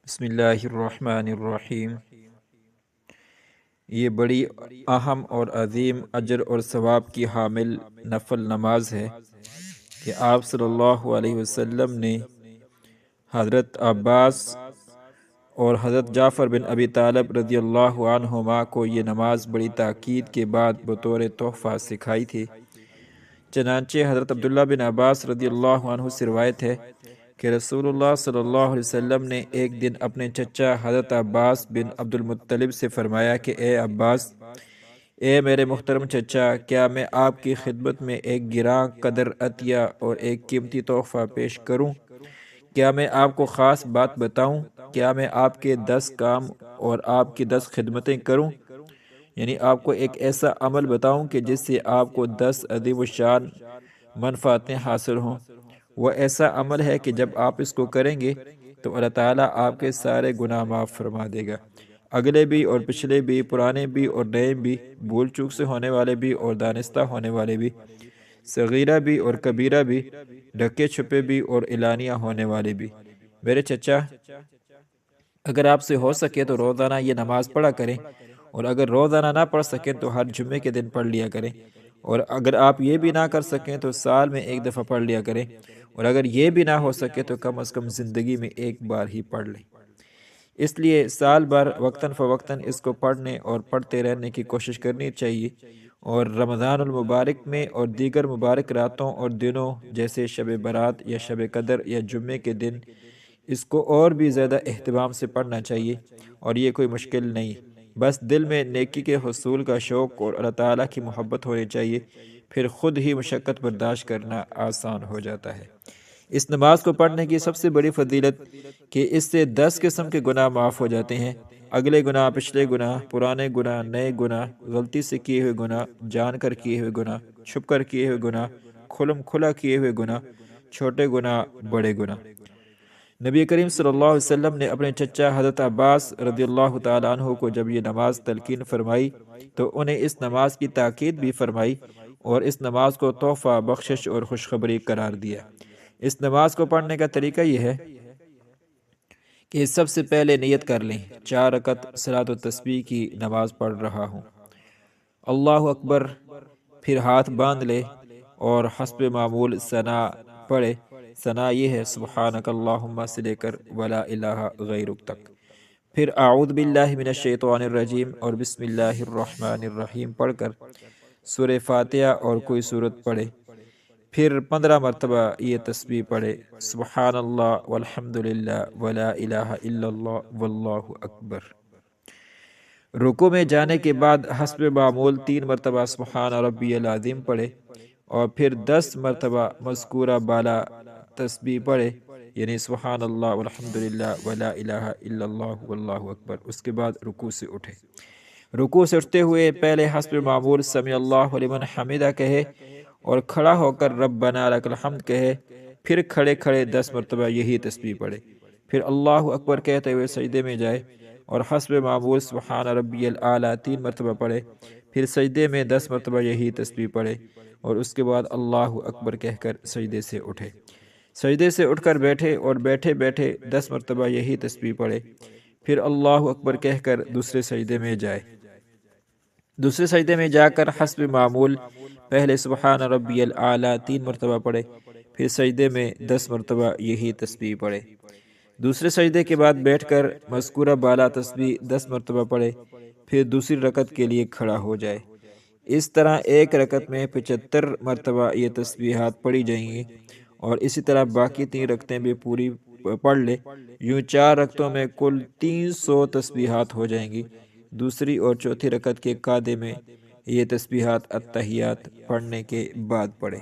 بسم اللہ الرحمن الرحیم۔ یہ بڑی اہم اور عظیم اجر اور ثواب کی حامل نفل نماز ہے کہ آپ صلی اللہ علیہ وسلم نے حضرت عباس اور حضرت جعفر بن ابی طالب رضی اللہ عنہما کو یہ نماز بڑی تاکید کے بعد بطور تحفہ سکھائی تھی۔ چنانچہ حضرت عبداللہ بن عباس رضی اللہ عنہ سے روایت ہے کہ رسول اللہ صلی اللہ علیہ وسلم نے ایک دن اپنے چچا حضرت عباس بن عبد المطلب سے فرمایا کہ اے عباس، اے میرے محترم چچا، کیا میں آپ کی خدمت میں ایک گراں قدر عطیہ اور ایک قیمتی تحفہ پیش کروں؟ کیا میں آپ کو خاص بات بتاؤں؟ کیا میں آپ کے 10 کام اور آپ کی 10 خدمتیں کروں؟ یعنی آپ کو ایک ایسا عمل بتاؤں کہ جس سے آپ کو 10 عظیم الشان منفعتیں حاصل ہوں۔ وہ ایسا عمل ہے کہ جب آپ اس کو کریں گے تو اللہ تعالیٰ آپ کے سارے گناہ معاف فرما دے گا، اگلے بھی اور پچھلے بھی، پرانے بھی اور نئے بھی، بھول چوک سے ہونے والے بھی اور دانستہ ہونے والے بھی، صغیرہ بھی اور کبیرہ بھی، ڈھکے چھپے بھی اور اعلانیہ ہونے والے بھی۔ میرے چچا، اگر آپ سے ہو سکے تو روزانہ یہ نماز پڑھا کریں، اور اگر روزانہ نہ پڑھ سکیں تو ہر جمعے کے دن پڑھ لیا کریں، اور اگر آپ یہ بھی نہ کر سکیں تو سال میں ایک دفعہ پڑھ لیا کریں، اور اگر یہ بھی نہ ہو سکے تو کم از کم زندگی میں ایک بار ہی پڑھ لیں۔ اس لیے سال بھر وقتاً فوقتاً اس کو پڑھنے اور پڑھتے رہنے کی کوشش کرنی چاہیے، اور رمضان المبارک میں اور دیگر مبارک راتوں اور دنوں جیسے شب برات یا شب قدر یا جمعے کے دن اس کو اور بھی زیادہ اہتمام سے پڑھنا چاہیے، اور یہ کوئی مشکل نہیں، بس دل میں نیکی کے حصول کا شوق اور اللہ تعالیٰ کی محبت ہونی چاہیے، پھر خود ہی مشقت برداشت کرنا آسان ہو جاتا ہے۔ اس نماز کو پڑھنے کی سب سے بڑی فضیلت کہ اس سے 10 قسم کے گناہ معاف ہو جاتے ہیں، اگلے گناہ، پچھلے گناہ، پرانے گناہ، نئے گناہ، غلطی سے کیے ہوئے گناہ، جان کر کیے ہوئے گناہ، چھپ کر کیے ہوئے گناہ، کھلم کھلا کیے ہوئے گناہ، چھوٹے گناہ، بڑے گناہ۔ نبی کریم صلی اللہ علیہ وسلم نے اپنے چچا حضرت عباس رضی اللہ تعالیٰ عنہ کو جب یہ نماز تلقین فرمائی تو انہیں اس نماز کی تاکید بھی فرمائی، اور اس نماز کو تحفہ، بخشش اور خوشخبری قرار دیا۔ اس نماز کو پڑھنے کا طریقہ یہ ہے کہ سب سے پہلے نیت کر لیں، 4 رکعت صلاۃ و تسبیح کی نماز پڑھ رہا ہوں، اللہ اکبر، پھر ہاتھ باندھ لے اور حسب معمول ثنا پڑھے۔ ثنا یہ ہے سبحانک اللہم سے لے کر ولا الہ غیرک تک، پھر اعوذ باللہ من الشیطان الرجیم اور بسم اللہ الرحمن الرحیم پڑھ کر سورہ فاتحہ اور کوئی سورت پڑھے، پھر 15 مرتبہ یہ تسبیح پڑھے، سبحان اللہ والحمد للہ ولا الہ الا اللہ واللہ اکبر۔ رکوع میں جانے کے بعد حسب معمول 3 مرتبہ سبحان ربی العظیم پڑھے، اور پھر 10 مرتبہ مذکورہ بالا تسبیح پڑھے، یعنی سبحان اللہ والحمد للہ ولا الہ الا اللہ واللہ اکبر۔ اس کے بعد رکوع سے اٹھے، رکوع سے اٹھتے ہوئے پہلے حسب معمول سمیع اللہ لمن حمدہ کہے، اور کھڑا ہو کر ربنا لک الحمد کہے، پھر کھڑے کھڑے 10 مرتبہ یہی تسبیح پڑھے، پھر اللہ اکبر کہتے ہوئے سجدے میں جائے اور حسب معمول سبحان ربی الاعلیٰ 3 مرتبہ پڑھے، پھر سجدے میں 10 مرتبہ یہی تسبیح پڑھے، اور اس کے بعد اللہ اکبر کہہ کر سجدے سے اٹھے، سجدے سے اٹھ کر بیٹھے اور بیٹھے بیٹھے 10 مرتبہ یہی تسبیح پڑھے، پھر اللہ اکبر کہہ کر دوسرے سجدے میں جائے، دوسرے سجدے میں جا کر حسب معمول پہلے سبحان ربی الاعلیٰ 3 مرتبہ پڑھے، پھر سجدے میں 10 مرتبہ یہی تسبیح پڑھے، دوسرے سجدے کے بعد بیٹھ کر مذکورہ بالا تسبیح 10 مرتبہ پڑھے، پھر دوسری رکعت کے لیے کھڑا ہو جائے۔ اس طرح ایک رکعت میں 75 مرتبہ یہ تسبیحات پڑھی جائیں گی، اور اسی طرح باقی 3 رکعتیں بھی پوری پڑھ لے، یوں 4 رکعتوں میں کل 300 تسبیحات ہو جائیں گی۔ دوسری اور چوتھی رکعت کے قعدے میں یہ تسبیحات التحیات پڑھنے کے بعد پڑھے۔